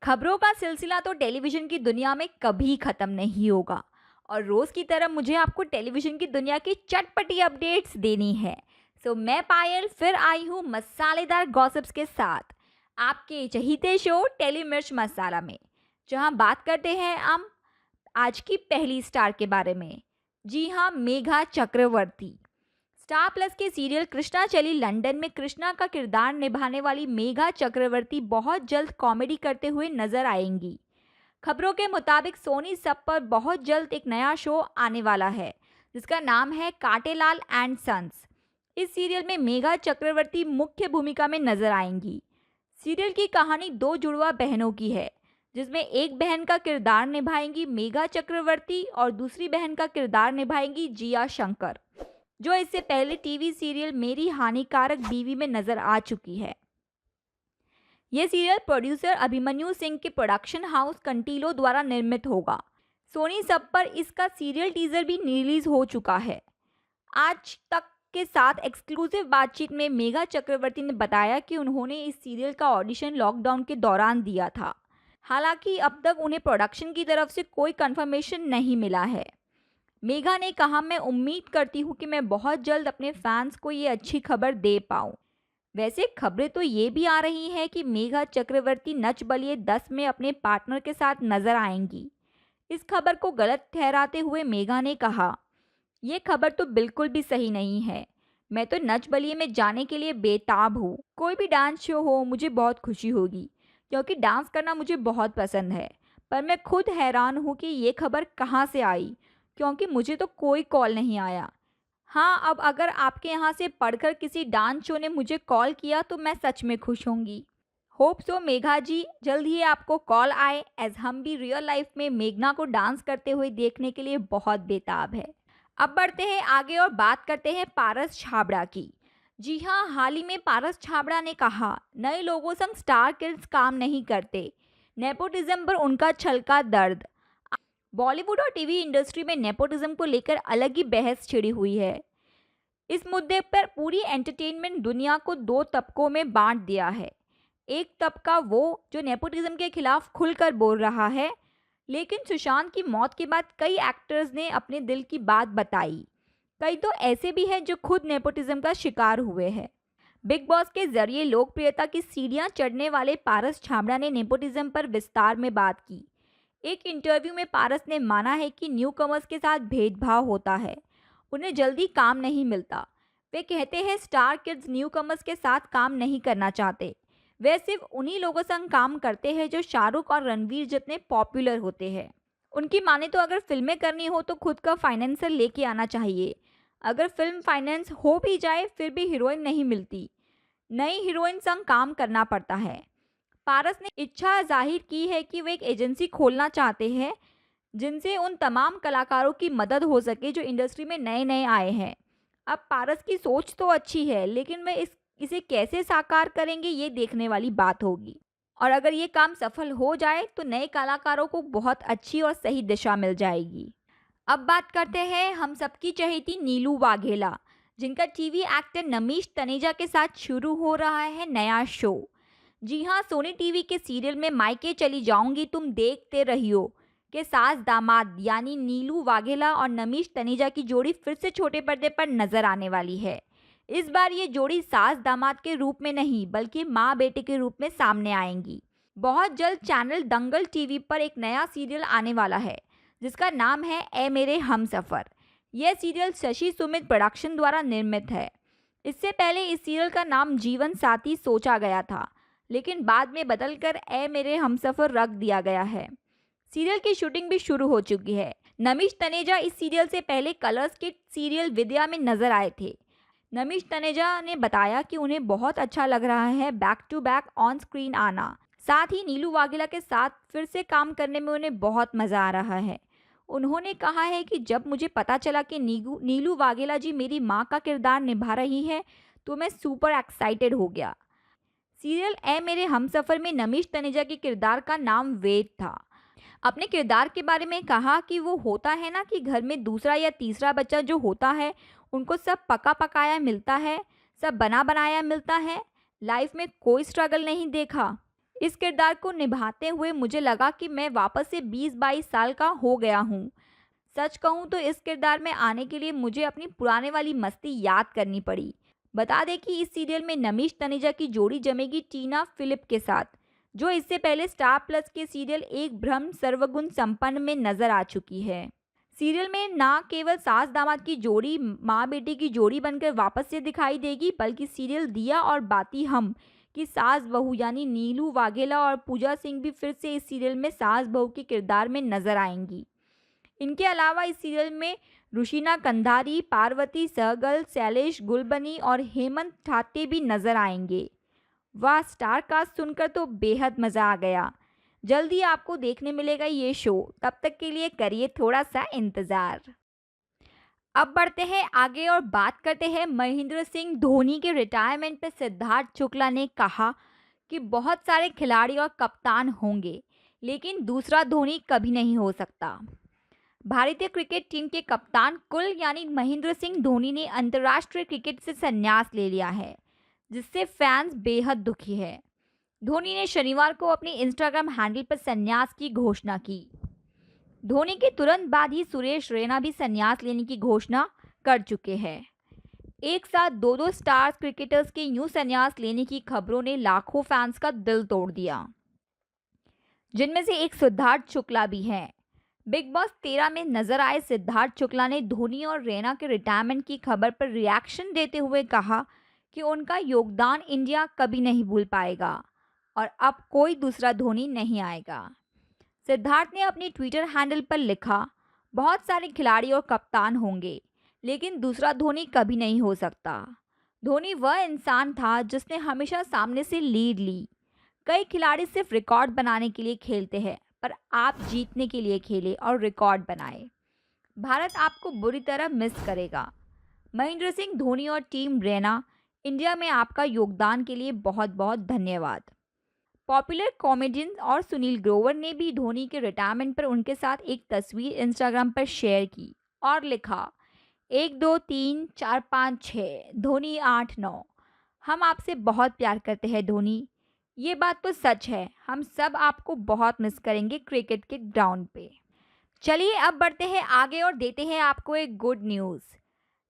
खबरों का सिलसिला तो टेलीविज़न की दुनिया में कभी ख़त्म नहीं होगा और रोज़ की तरह मुझे आपको टेलीविज़न की दुनिया की चटपटी अपडेट्स देनी है। मैं पायल फिर आई हूँ मसालेदार गॉसिप्स के साथ आपके चहीते शो टेली मिर्च मसाला में, जहाँ बात करते हैं हम आज की पहली स्टार के बारे में। जी हाँ, मेघा चक्रवर्ती। स्टार प्लस के सीरियल कृष्णा चली लंदन में कृष्णा का किरदार निभाने वाली मेघा चक्रवर्ती बहुत जल्द कॉमेडी करते हुए नजर आएंगी। खबरों के मुताबिक सोनी सब पर बहुत जल्द एक नया शो आने वाला है, जिसका नाम है कांटेलाल एंड सन्स। इस सीरियल में मेघा चक्रवर्ती मुख्य भूमिका में नजर आएंगी। सीरियल की कहानी दो जुड़वा बहनों की है, जिसमें एक बहन का किरदार निभाएंगी मेघा चक्रवर्ती और दूसरी बहन का किरदार निभाएंगी जिया शंकर, जो इससे पहले टीवी सीरियल मेरी हानिकारक बीवी में नजर आ चुकी है। यह सीरियल प्रोड्यूसर अभिमन्यु सिंह के प्रोडक्शन हाउस कंटीलो द्वारा निर्मित होगा। सोनी सब पर इसका सीरियल टीजर भी रिलीज हो चुका है। आज तक के साथ एक्सक्लूसिव बातचीत में मेघा चक्रवर्ती ने बताया कि उन्होंने इस सीरियल का ऑडिशन लॉकडाउन के दौरान दिया था। हालांकि अब तक उन्हें प्रोडक्शन की तरफ से कोई कंफर्मेशन नहीं मिला है। मेघा ने कहा, मैं उम्मीद करती हूँ कि मैं बहुत जल्द अपने फैंस को ये अच्छी खबर दे पाऊँ। वैसे खबरें तो ये भी आ रही हैं कि मेघा चक्रवर्ती नच बलिए 10 में अपने पार्टनर के साथ नजर आएंगी। इस खबर को गलत ठहराते हुए मेघा ने कहा, ये खबर तो बिल्कुल भी सही नहीं है। मैं तो नच बलिए में जाने के लिए बेताब हूँ। कोई भी डांस शो हो मुझे बहुत खुशी होगी, क्योंकि डांस करना मुझे बहुत पसंद है। पर मैं खुद हैरान हूँ कि ये खबर कहाँ से आई, क्योंकि मुझे तो कोई कॉल नहीं आया। हाँ, अब अगर आपके यहाँ से पढ़कर किसी डांस शो ने मुझे कॉल किया तो मैं सच में खुश होंगी। होप सो मेघा जी, जल्द ही आपको कॉल आए, एज हम भी रियल लाइफ में मेघना को डांस करते हुए देखने के लिए बहुत बेताब है। अब बढ़ते हैं आगे और बात करते हैं पारस छाबड़ा की। जी हाँ, हाल ही में पारस छाबड़ा ने कहा, नए लोगों संग स्टार किड्स काम नहीं करते, नेपोटिज्म पर उनका छलका दर्द। बॉलीवुड और टीवी इंडस्ट्री में नेपोटिज्म को लेकर अलग ही बहस छिड़ी हुई है। इस मुद्दे पर पूरी एंटरटेनमेंट दुनिया को दो तबकों में बांट दिया है। एक तबका वो जो नेपोटिज्म के खिलाफ खुलकर बोल रहा है, लेकिन सुशांत की मौत के बाद कई एक्टर्स ने अपने दिल की बात बताई। कई तो ऐसे भी हैं जो खुद नेपोटिज्म का शिकार हुए हैं। बिग बॉस के जरिए लोकप्रियता की सीढ़ियां चढ़ने वाले पारस छाबड़ा ने नेपोटिज्म पर विस्तार में बात की। एक इंटरव्यू में पारस ने माना है कि न्यू कमर्स के साथ भेदभाव होता है, उन्हें जल्दी काम नहीं मिलता। वे कहते हैं स्टार किड्स न्यू कमर्स के साथ काम नहीं करना चाहते। वे सिर्फ उन्हीं लोगों संग काम करते हैं जो शाहरुख और रणवीर जितने पॉपुलर होते हैं। उनकी माने तो अगर फिल्में करनी हो तो खुद का फाइनेंसर लेके आना चाहिए। अगर फिल्म फाइनेंस हो भी जाए फिर भी हीरोइन नहीं मिलती, नई हीरोइन संग काम करना पड़ता है। पारस ने इच्छा जाहिर की है कि वे एक एजेंसी खोलना चाहते हैं, जिनसे उन तमाम कलाकारों की मदद हो सके जो इंडस्ट्री में नए नए आए हैं। अब पारस की सोच तो अच्छी है, लेकिन वे इसे कैसे साकार करेंगे ये देखने वाली बात होगी। और अगर ये काम सफल हो जाए तो नए कलाकारों को बहुत अच्छी और सही दिशा मिल जाएगी। अब बात करते हैं हम सबकी चहेती नीलू वाघेला, जिनका टीवी एक्टर नमीश तनेजा के साथ शुरू हो रहा है नया शो। जी हाँ, सोनी टीवी के सीरियल में मायके चली जाऊंगी तुम देखते रहियो के सास दामाद यानी नीलू वाघेला और नमीश तनेजा की जोड़ी फिर से छोटे पर्दे पर नजर आने वाली है। इस बार ये जोड़ी सास दामाद के रूप में नहीं बल्कि माँ बेटे के रूप में सामने आएंगी। बहुत जल्द चैनल दंगल टीवी पर एक नया सीरियल आने वाला है, जिसका नाम है ए मेरे हमसफर। यह सीरियल शशि सुमित प्रोडक्शन द्वारा निर्मित है। इससे पहले इस सीरियल का नाम जीवन साथी सोचा गया था, लेकिन बाद में बदलकर ए मेरे हमसफर रख दिया गया है। सीरियल की शूटिंग भी शुरू हो चुकी है। नमीश तनेजा इस सीरियल से पहले कलर्स के सीरियल विद्या में नजर आए थे। नमीश तनेजा ने बताया कि उन्हें बहुत अच्छा लग रहा है back to back on screen आना। साथ ही नीलू वाघेला के साथ फिर से काम करने में उन्हें बहुत मजा आ रहा है। उन्होंने कहा है कि जब मुझे पता चला कि नीलू वाघेला जी मेरी माँ का किरदार निभा रही है तो मैं सुपर एक्साइटेड हो गया। सीरियल ए मेरे हमसफर में नमीश तनेजा के किरदार का नाम वेद था। अपने किरदार के बारे में कहा कि वो होता है ना कि घर में दूसरा या तीसरा बच्चा जो होता है उनको सब पका पकाया मिलता है, सब बना बनाया मिलता है, लाइफ में कोई स्ट्रगल नहीं देखा। इस किरदार को निभाते हुए मुझे लगा कि मैं वापस से 20-22 साल का हो गया हूँ। सच कहूँ तो इस किरदार में आने के लिए मुझे अपनी पुराने वाली मस्ती याद करनी पड़ी। बता दें कि इस सीरियल में नमीश तनेजा की जोड़ी जमेगी टीना फिलिप के साथ, जो इससे पहले स्टार प्लस के सीरियल एक ब्रह्म सर्वगुण संपन्न में नजर आ चुकी है। सीरियल में ना केवल सास दामाद की जोड़ी माँ बेटे की जोड़ी बनकर वापस से दिखाई देगी, बल्कि सीरियल दिया और बाती हम की सास बहू यानी नीलू वाघेला और पूजा सिंह भी फिर से इस सीरियल में सास बहू के किरदार में नजर आएंगी। इनके अलावा इस सीरियल में रुशीना कंधारी, पार्वती सहगल, शैलेश गुलबनी और हेमंत ठाटे भी नजर आएंगे। वाह, स्टार कास्ट सुनकर तो बेहद मज़ा आ गया। जल्दी आपको देखने मिलेगा ये शो, तब तक के लिए करिए थोड़ा सा इंतज़ार। अब बढ़ते हैं आगे और बात करते हैं महेंद्र सिंह धोनी के रिटायरमेंट पर। सिद्धार्थ शुक्ला ने कहा कि बहुत सारे खिलाड़ी और कप्तान होंगे, लेकिन दूसरा धोनी कभी नहीं हो सकता। भारतीय क्रिकेट टीम के कप्तान कुल यानी महेंद्र सिंह धोनी ने अंतर्राष्ट्रीय क्रिकेट से संन्यास ले लिया है, जिससे फैंस बेहद दुखी है। धोनी ने शनिवार को अपने इंस्टाग्राम हैंडल पर संन्यास की घोषणा की। धोनी के तुरंत बाद ही सुरेश रैना भी संन्यास लेने की घोषणा कर चुके हैं। एक साथ दो दो स्टार क्रिकेटर्स के यूं संन्यास लेने की खबरों ने लाखों फैंस का दिल तोड़ दिया, जिनमें से एक सिद्धार्थ शुक्ला भी है। बिग बॉस 13 में नजर आए सिद्धार्थ शुक्ला ने धोनी और रैना के रिटायरमेंट की खबर पर रिएक्शन देते हुए कहा कि उनका योगदान इंडिया कभी नहीं भूल पाएगा और अब कोई दूसरा धोनी नहीं आएगा। सिद्धार्थ ने अपनी ट्विटर हैंडल पर लिखा, बहुत सारे खिलाड़ी और कप्तान होंगे, लेकिन दूसरा धोनी कभी नहीं हो सकता। धोनी वह इंसान था जिसने हमेशा सामने से लीड ली। कई खिलाड़ी सिर्फ रिकॉर्ड बनाने के लिए खेलते हैं, पर आप जीतने के लिए खेले और रिकॉर्ड बनाए। भारत आपको बुरी तरह मिस करेगा। महेंद्र सिंह धोनी और टीम रैना, इंडिया में आपका योगदान के लिए बहुत बहुत धन्यवाद। पॉपुलर कॉमेडियन और सुनील ग्रोवर ने भी धोनी के रिटायरमेंट पर उनके साथ एक तस्वीर इंस्टाग्राम पर शेयर की और लिखा, 1 2 3 4 5 6 धोनी 8 9। हम आपसे बहुत प्यार करते हैं धोनी, ये बात तो सच है। हम सब आपको बहुत मिस करेंगे क्रिकेट के ग्राउंड पे। चलिए अब बढ़ते हैं आगे और देते हैं आपको एक गुड न्यूज़।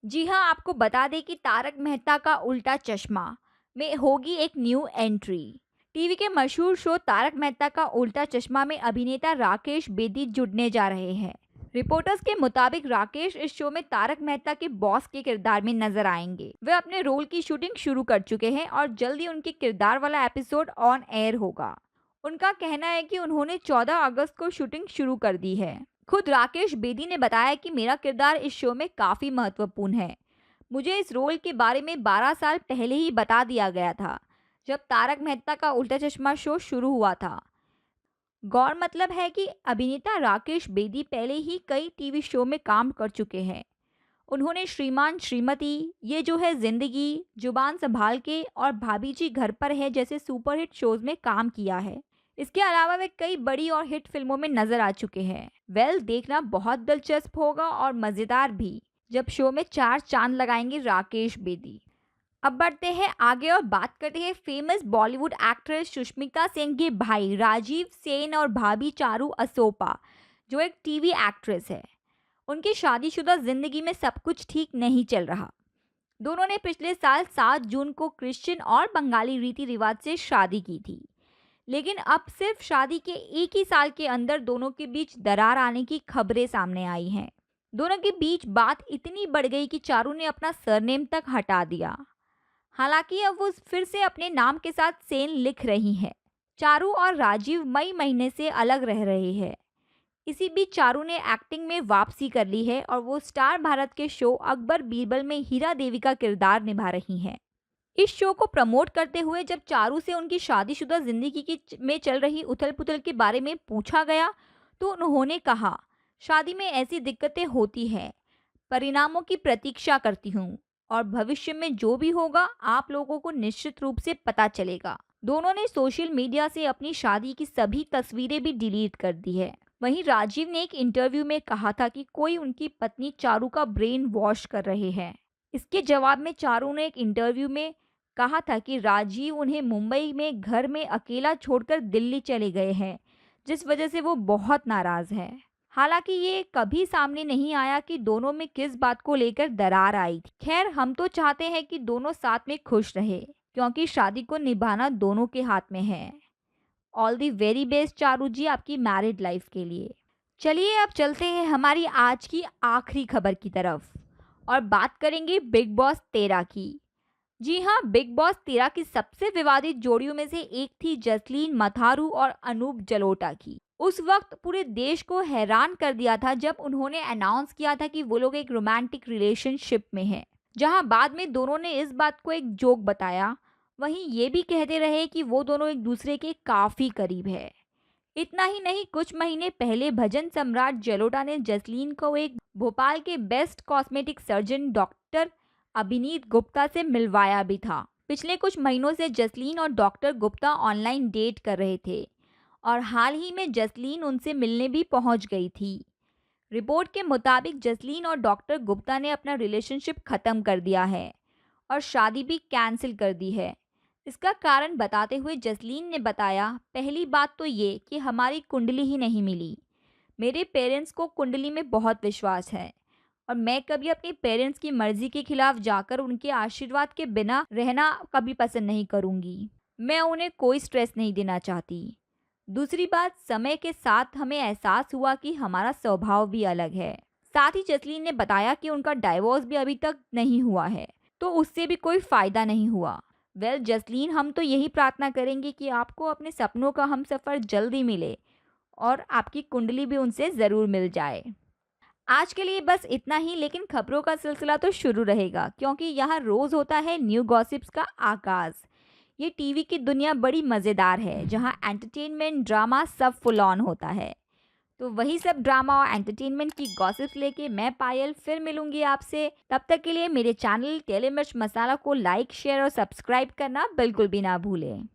जी हाँ, आपको बता दें कि तारक मेहता का उल्टा चश्मा में होगी एक न्यू एंट्री। टीवी के मशहूर शो तारक मेहता का उल्टा चश्मा में अभिनेता राकेश बेदी जुड़ने जा रहे हैं। रिपोर्टर्स के मुताबिक राकेश इस शो में तारक मेहता के बॉस के किरदार में नजर आएंगे। वे अपने रोल की शूटिंग शुरू कर चुके हैं और जल्दी उनके किरदार वाला एपिसोड ऑन एयर होगा। उनका कहना है कि उन्होंने 14 अगस्त को शूटिंग शुरू कर दी है। खुद राकेश बेदी ने बताया कि मेरा किरदार इस शो में काफ़ी महत्वपूर्ण है। मुझे इस रोल के बारे में 12 साल पहले ही बता दिया गया था, जब तारक मेहता का उल्टा चश्मा शो शुरू हुआ था। गौर मतलब है कि अभिनेता राकेश बेदी पहले ही कई टीवी शो में काम कर चुके हैं। उन्होंने श्रीमान श्रीमती, ये जो है जिंदगी, जुबान संभाल के और भाभी जी घर पर है जैसे सुपरहिट शोज में काम किया है। इसके अलावा वे कई बड़ी और हिट फिल्मों में नजर आ चुके हैं। देखना बहुत दिलचस्प होगा और मज़ेदार भी, जब शो में 4 चांद लगाएंगे राकेश बेदी। अब बढ़ते हैं आगे और बात करते हैं फेमस बॉलीवुड एक्ट्रेस सुष्मिता सेन के भाई राजीव सेन और भाभी चारू असोपा, जो एक टीवी एक्ट्रेस है। उनकी शादीशुदा जिंदगी में सब कुछ ठीक नहीं चल रहा। दोनों ने पिछले साल 7 जून को क्रिश्चियन और बंगाली रीति रिवाज से शादी की थी, लेकिन अब सिर्फ शादी के एक ही साल के अंदर दोनों के बीच दरार आने की खबरें सामने आई हैं। दोनों के बीच बात इतनी बढ़ गई कि चारू ने अपना सरनेम तक हटा दिया। हालांकि अब वो फिर से अपने नाम के साथ सेन लिख रही है। चारू और राजीव मई महीने से अलग रह रहे हैं। इसी बीच चारू ने एक्टिंग में वापसी कर ली है और वो स्टार भारत के शो अकबर बीरबल में हीरा देवी का किरदार निभा रही हैं। इस शो को प्रमोट करते हुए जब चारू से उनकी शादीशुदा जिंदगी में चल रही उथल पुथल के बारे में पूछा गया, तो उन्होंने कहा, शादी में ऐसी दिक्कतें होती हैं, परिणामों की प्रतीक्षा करती हूँ और भविष्य में जो भी होगा आप लोगों को निश्चित रूप से पता चलेगा। दोनों ने सोशल मीडिया से अपनी शादी की सभी तस्वीरें भी डिलीट कर दी है। वहीं राजीव ने एक इंटरव्यू में कहा था कि कोई उनकी पत्नी चारू का ब्रेन वॉश कर रहे हैं। इसके जवाब में चारू ने एक इंटरव्यू में कहा था कि राजीव उन्हें मुंबई में घर में अकेला छोड़कर दिल्ली चले गए हैं, जिस वजह से वो बहुत नाराज हैं। हालांकि ये कभी सामने नहीं आया कि दोनों में किस बात को लेकर दरार आई थी। खैर, हम तो चाहते हैं कि दोनों साथ में खुश रहे, क्योंकि शादी को निभाना दोनों के हाथ में है। All the very best Charu ji, आपकी मैरिड लाइफ के लिए। चलिए अब चलते हैं हमारी आज की आखिरी खबर की तरफ और बात करेंगे बिग बॉस 13 की। जी हाँ, बिग बॉस 13 की सबसे विवादित जोड़ियों में से एक थी जसलीन मथारू और अनूप जलोटा की। उस वक्त पूरे देश को हैरान कर दिया था जब उन्होंने अनाउंस किया था कि वो लोग एक रोमांटिक रिलेशनशिप में हैं, जहां बाद में दोनों ने इस बात को एक जोक बताया। वहीं ये भी कहते रहे कि वो दोनों एक दूसरे के काफी करीब है। इतना ही नहीं, कुछ महीने पहले भजन सम्राट जलोटा ने जसलीन को एक भोपाल के बेस्ट कॉस्मेटिक सर्जन डॉक्टर अभिनीत गुप्ता से मिलवाया भी था। पिछले कुछ महीनों से जसलीन और डॉक्टर गुप्ता ऑनलाइन डेट कर रहे थे और हाल ही में जसलीन उनसे मिलने भी पहुंच गई थी। रिपोर्ट के मुताबिक जसलीन और डॉक्टर गुप्ता ने अपना रिलेशनशिप खत्म कर दिया है और शादी भी कैंसिल कर दी है। इसका कारण बताते हुए जसलीन ने बताया, पहली बात तो ये कि हमारी कुंडली ही नहीं मिली। मेरे पेरेंट्स को कुंडली में बहुत विश्वास है और मैं कभी अपने पेरेंट्स की मर्जी के खिलाफ जाकर उनके आशीर्वाद के बिना रहना कभी पसंद नहीं करूंगी। मैं उन्हें कोई स्ट्रेस नहीं देना चाहती। दूसरी बात, समय के साथ हमें एहसास हुआ कि हमारा स्वभाव भी अलग है। साथ ही जसलीन ने बताया कि उनका डाइवोर्स भी अभी तक नहीं हुआ है, तो उससे भी कोई फायदा नहीं हुआ। वेल जसलीन, हम तो यही प्रार्थना करेंगे कि आपको अपने सपनों का हमसफर जल्दी मिले और आपकी कुंडली भी उनसे ज़रूर मिल जाए। आज के लिए बस इतना ही, लेकिन खबरों का सिलसिला तो शुरू रहेगा, क्योंकि यहाँ रोज़ होता है न्यू गॉसिप्स का आगाज़। ये टीवी की दुनिया बड़ी मज़ेदार है, जहाँ एंटरटेनमेंट ड्रामा सब फुल ऑन होता है। तो वही सब ड्रामा और एंटरटेनमेंट की गॉसिप्स लेके मैं पायल फिर मिलूंगी आपसे। तब तक के लिए मेरे चैनल टेली मिर्च मसाला को लाइक, शेयर और सब्सक्राइब करना बिल्कुल भी ना भूलें।